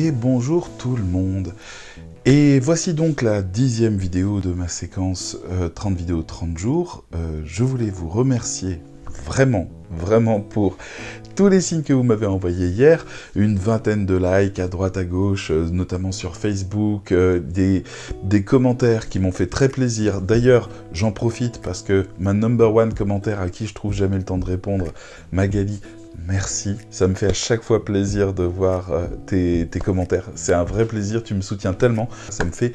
et bonjour tout le monde. Et voici donc la 10e vidéo de ma séquence 30 vidéos 30 jours. Je voulais vous remercier vraiment pour tous les signes que vous m'avez envoyés hier, une vingtaine de likes à droite à gauche, notamment sur Facebook, des commentaires qui m'ont fait très plaisir. D'ailleurs, j'en profite parce que ma #1 commentaire à qui je trouve jamais le temps de répondre, Magali, merci, ça me fait à chaque fois plaisir de voir tes commentaires. C'est un vrai plaisir, tu me soutiens tellement, ça me fait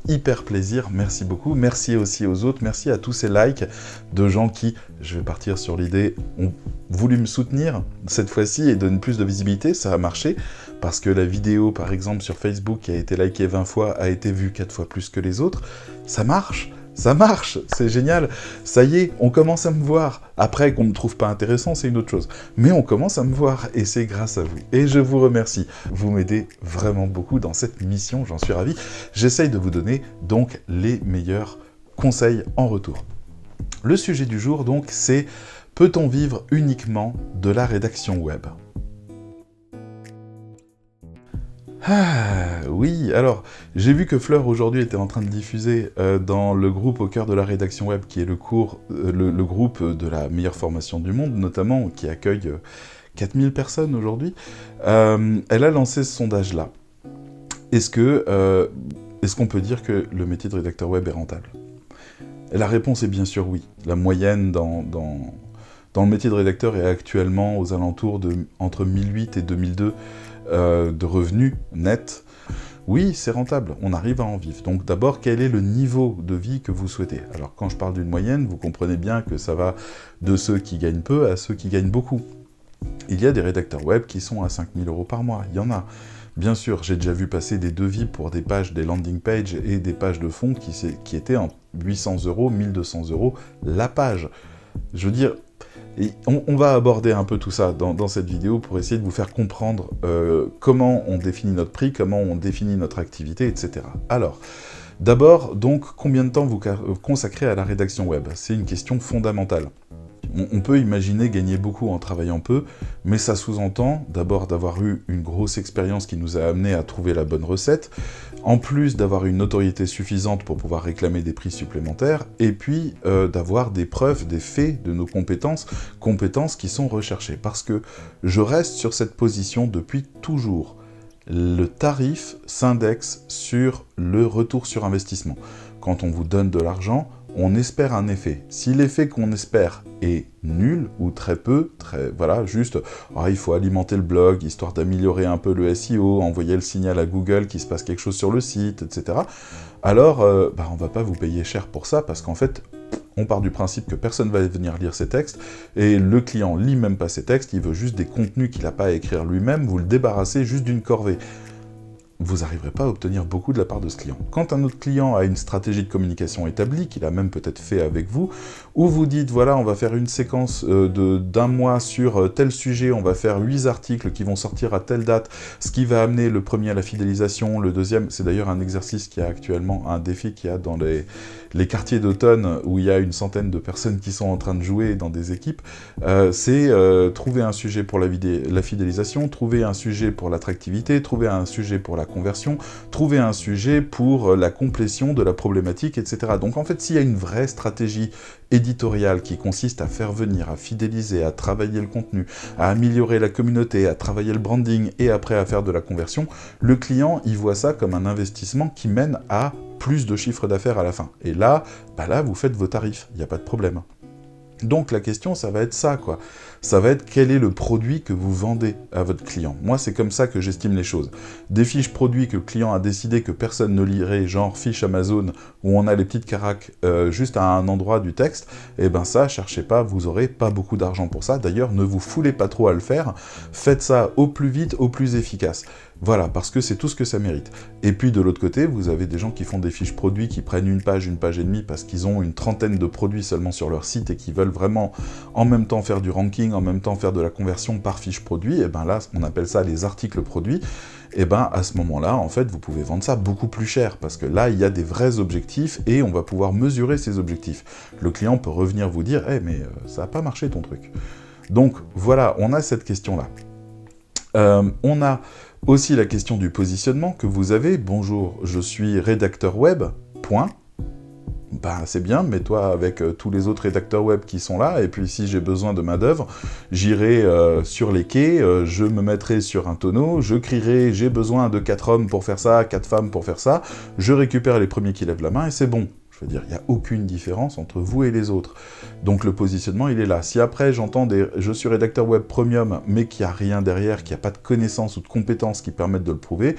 hyper plaisir, merci beaucoup. Merci aussi aux autres, merci à tous ces likes de gens qui, je vais partir sur l'idée, ont voulu me soutenir cette fois-ci et donner plus de visibilité. Ça a marché parce que la vidéo, par exemple, sur Facebook qui a été likée 20 fois, a été vue 4 fois plus que les autres. Ça marche! Ça marche, c'est génial, ça y est, on commence à me voir. Après, qu'on ne me trouve pas intéressant, c'est une autre chose. Mais on commence à me voir, et c'est grâce à vous. Et je vous remercie. Vous m'aidez vraiment beaucoup dans cette mission, j'en suis ravi. J'essaye de vous donner, donc, les meilleurs conseils en retour. Le sujet du jour, donc, c'est « Peut-on vivre uniquement de la rédaction web ?» Ah, oui, alors, j'ai vu que Fleur aujourd'hui était en train de diffuser dans le groupe au cœur de la rédaction web, qui est le groupe de la meilleure formation du monde, notamment, qui accueille 4000 personnes aujourd'hui. Elle a lancé ce sondage-là. Est-ce qu'on peut dire que le métier de rédacteur web est rentable? Et la réponse est bien sûr oui. La moyenne dans le métier de rédacteur est actuellement aux alentours de entre 1008 et 2002 de revenus nets. Oui, c'est rentable, on arrive à en vivre. Donc d'abord, quel est le niveau de vie que vous souhaitez? Alors quand je parle d'une moyenne, vous comprenez bien que ça va de ceux qui gagnent peu à ceux qui gagnent beaucoup. Il y a des rédacteurs web qui sont à 5000 € par mois, il y en a. Bien sûr, j'ai déjà vu passer des devis pour des pages, des landing pages et des pages de fond qui étaient en 800 €, 1200 € la page. Je veux dire, et on va aborder un peu tout ça dans cette vidéo pour essayer de vous faire comprendre comment on définit notre prix, comment on définit notre activité, etc. Alors, d'abord, donc, combien de temps vous consacrez à la rédaction web? C'est une question fondamentale. On peut imaginer gagner beaucoup en travaillant peu, mais ça sous-entend d'abord d'avoir eu une grosse expérience qui nous a amené à trouver la bonne recette, en plus d'avoir une notoriété suffisante pour pouvoir réclamer des prix supplémentaires, et puis d'avoir des preuves, des faits de nos compétences qui sont recherchées. Parce que je reste sur cette position depuis toujours. Le tarif s'indexe sur le retour sur investissement. Quand on vous donne de l'argent, on espère un effet. Si l'effet qu'on espère est nul, ou très peu, voilà, juste, il faut alimenter le blog, histoire d'améliorer un peu le SEO, envoyer le signal à Google qu'il se passe quelque chose sur le site, etc. Alors, on va pas vous payer cher pour ça, parce qu'en fait, on part du principe que personne va venir lire ces textes, et le client lit même pas ces textes, il veut juste des contenus qu'il n'a pas à écrire lui-même, vous le débarrassez juste d'une corvée. Vous n'arriverez pas à obtenir beaucoup de la part de ce client. Quand un autre client a une stratégie de communication établie, qu'il a même peut-être fait avec vous, ou vous dites, voilà, on va faire une séquence d'un mois sur tel sujet, on va faire 8 articles qui vont sortir à telle date, ce qui va amener le premier à la fidélisation, le deuxième, c'est d'ailleurs un exercice qui a actuellement, un défi qu'il y a dans les quartiers d'automne, où il y a une centaine de personnes qui sont en train de jouer dans des équipes, c'est trouver un sujet pour la fidélisation, trouver un sujet pour l'attractivité, trouver un sujet pour la conversion, trouver un sujet pour la complétion de la problématique, etc. Donc en fait, s'il y a une vraie stratégie éditoriale qui consiste à faire venir, à fidéliser, à travailler le contenu, à améliorer la communauté, à travailler le branding et après à faire de la conversion, le client, il voit ça comme un investissement qui mène à plus de chiffre d'affaires à la fin. Et là, vous faites vos tarifs, il n'y a pas de problème. Donc la question, ça va être ça, quoi. Ça va être quel est le produit que vous vendez à votre client. Moi, c'est comme ça que j'estime les choses. Des fiches produits que le client a décidé que personne ne lirait, genre fiche Amazon, où on a les petites caracs juste à un endroit du texte, et ben ça, cherchez pas, vous aurez pas beaucoup d'argent pour ça. D'ailleurs, ne vous foulez pas trop à le faire. Faites ça au plus vite, au plus efficace. Voilà, parce que c'est tout ce que ça mérite. Et puis de l'autre côté, vous avez des gens qui font des fiches produits, qui prennent une page et demie, parce qu'ils ont une trentaine de produits seulement sur leur site et qui veulent vraiment en même temps faire du ranking, en même temps faire de la conversion par fiche produit. Et ben là, on appelle ça les articles produits. Et ben à ce moment-là, en fait, vous pouvez vendre ça beaucoup plus cher, parce que là, il y a des vrais objectifs et on va pouvoir mesurer ces objectifs. Le client peut revenir vous dire, mais ça n'a pas marché ton truc. Donc voilà, on a cette question-là. On a Aussi la question du positionnement que vous avez. Bonjour, je suis rédacteur web, point. Ben, c'est bien, mets-toi avec tous les autres rédacteurs web qui sont là, et puis si j'ai besoin de main-d'œuvre, j'irai sur les quais, je me mettrai sur un tonneau, je crierai, j'ai besoin de 4 hommes pour faire ça, 4 femmes pour faire ça, je récupère les premiers qui lèvent la main, et c'est bon. Je veux dire, il n'y a aucune différence entre vous et les autres. Donc le positionnement, il est là. Si après, j'entends je suis rédacteur web premium, mais qu'il n'y a rien derrière, qu'il n'y a pas de connaissances ou de compétences qui permettent de le prouver,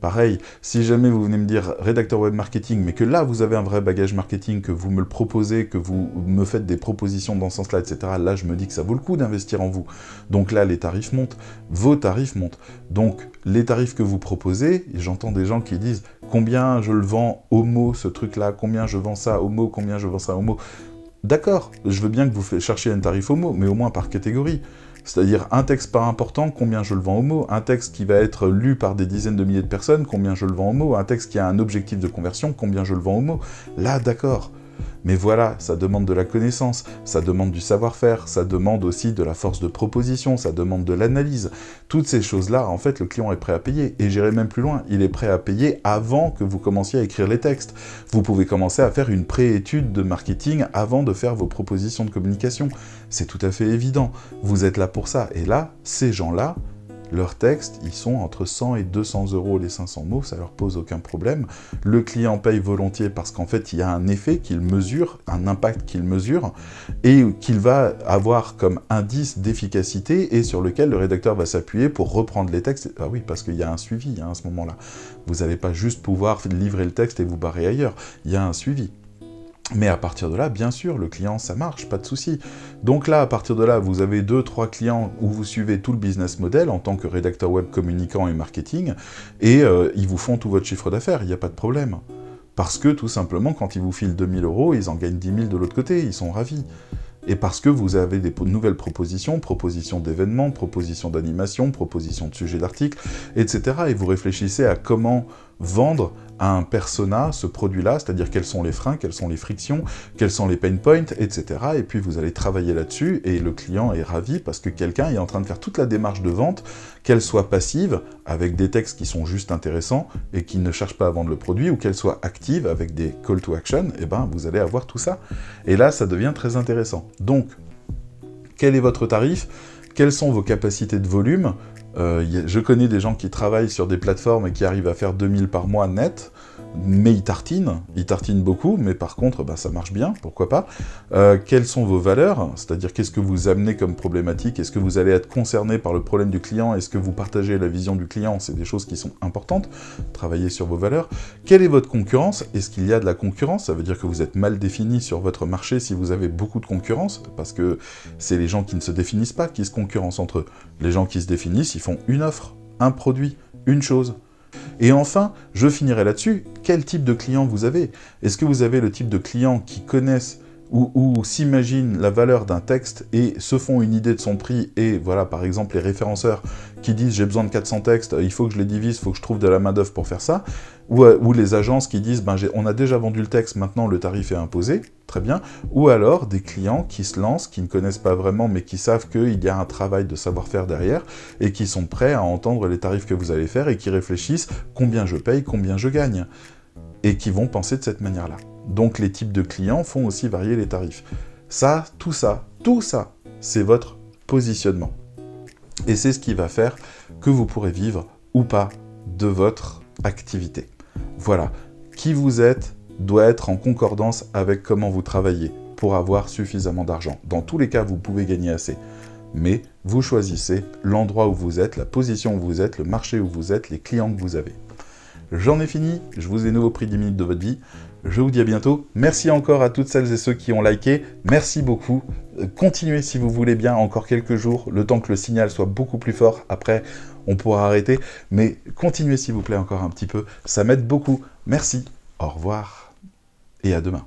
pareil, si jamais vous venez me dire rédacteur web marketing, mais que là vous avez un vrai bagage marketing, que vous me le proposez, que vous me faites des propositions dans ce sens-là, etc., là je me dis que ça vaut le coup d'investir en vous. Donc là les tarifs montent, vos tarifs montent. Donc les tarifs que vous proposez, j'entends des gens qui disent combien je le vends au mot ce truc-là, combien je vends ça au mot, combien je vends ça au mot. D'accord, je veux bien que vous cherchiez un tarif au mot, mais au moins par catégorie. C'est-à-dire un texte pas important, combien je le vends au mot, un texte qui va être lu par des dizaines de milliers de personnes, combien je le vends au mot, un texte qui a un objectif de conversion, combien je le vends au mot. Là, d'accord. Mais voilà, ça demande de la connaissance, ça demande du savoir-faire, ça demande aussi de la force de proposition, ça demande de l'analyse. Toutes ces choses-là, en fait, le client est prêt à payer. Et j'irai même plus loin, il est prêt à payer avant que vous commenciez à écrire les textes. Vous pouvez commencer à faire une pré-étude de marketing avant de faire vos propositions de communication. C'est tout à fait évident. Vous êtes là pour ça. Et là, ces gens-là, leurs textes, ils sont entre 100 et 200 € les 500 mots, ça leur pose aucun problème. Le client paye volontiers parce qu'en fait, il y a un effet qu'il mesure, un impact qu'il mesure, et qu'il va avoir comme indice d'efficacité et sur lequel le rédacteur va s'appuyer pour reprendre les textes. Ah oui, parce qu'il y a un suivi à ce moment-là. Vous n'allez pas juste pouvoir livrer le texte et vous barrer ailleurs. Il y a un suivi. Mais à partir de là, bien sûr, le client, ça marche, pas de souci. Donc là, à partir de là, vous avez 2-3 clients où vous suivez tout le business model en tant que rédacteur web communicant et marketing, et ils vous font tout votre chiffre d'affaires, il n'y a pas de problème. Parce que, tout simplement, quand ils vous filent 2 000 €, ils en gagnent 10 000 de l'autre côté, ils sont ravis. Et parce que vous avez des nouvelles propositions, propositions d'événements, propositions d'animation, propositions de sujets d'articles, etc. Et vous réfléchissez à comment vendre à un persona ce produit-là, c'est-à-dire quels sont les freins, quelles sont les frictions, quels sont les pain points, etc. Et puis vous allez travailler là-dessus, et le client est ravi parce que quelqu'un est en train de faire toute la démarche de vente, qu'elle soit passive, avec des textes qui sont juste intéressants, et qui ne cherchent pas à vendre le produit, ou qu'elle soit active, avec des call to action, et ben vous allez avoir tout ça. Et là, ça devient très intéressant. Donc, quel est votre tarif? Quelles sont vos capacités de volume? Je connais des gens qui travaillent sur des plateformes et qui arrivent à faire 2000 par mois net, mais ils tartinent beaucoup, mais par contre, bah, ça marche bien, pourquoi pas. Quelles sont vos valeurs? C'est-à-dire, qu'est-ce que vous amenez comme problématique? Est-ce que vous allez être concerné par le problème du client? Est-ce que vous partagez la vision du client? C'est des choses qui sont importantes. Travaillez sur vos valeurs. Quelle est votre concurrence? Est-ce qu'il y a de la concurrence? Ça veut dire que vous êtes mal défini sur votre marché si vous avez beaucoup de concurrence, parce que c'est les gens qui ne se définissent pas qui se concurrencent entre eux. Les gens qui se définissent, ils font une offre, un produit, une chose. Et enfin, je finirai là-dessus, quel type de client vous avez? Est-ce que vous avez le type de clients qui connaissent ou s'imaginent la valeur d'un texte et se font une idée de son prix, et voilà, par exemple, les référenceurs qui disent « j'ai besoin de 400 textes, il faut que je les divise, il faut que je trouve de la main-d'œuvre pour faire ça », ou les agences qui disent ben, « on a déjà vendu le texte, maintenant le tarif est imposé », très bien, ou alors des clients qui se lancent, qui ne connaissent pas vraiment, mais qui savent qu'il y a un travail de savoir-faire derrière, et qui sont prêts à entendre les tarifs que vous allez faire, et qui réfléchissent « combien je paye, combien je gagne », et qui vont penser de cette manière-là. Donc les types de clients font aussi varier les tarifs. Ça, tout ça, c'est votre positionnement. Et c'est ce qui va faire que vous pourrez vivre ou pas de votre activité. Voilà, qui vous êtes doit être en concordance avec comment vous travaillez pour avoir suffisamment d'argent. Dans tous les cas, vous pouvez gagner assez. Mais vous choisissez l'endroit où vous êtes, la position où vous êtes, le marché où vous êtes, les clients que vous avez. J'en ai fini, je vous ai nouveau pris 10 minutes de votre vie. Je vous dis à bientôt. Merci encore à toutes celles et ceux qui ont liké. Merci beaucoup. Continuez si vous voulez bien encore quelques jours, le temps que le signal soit beaucoup plus fort. Après, on pourra arrêter. Mais continuez s'il vous plaît encore un petit peu. Ça m'aide beaucoup. Merci. Au revoir. Et à demain.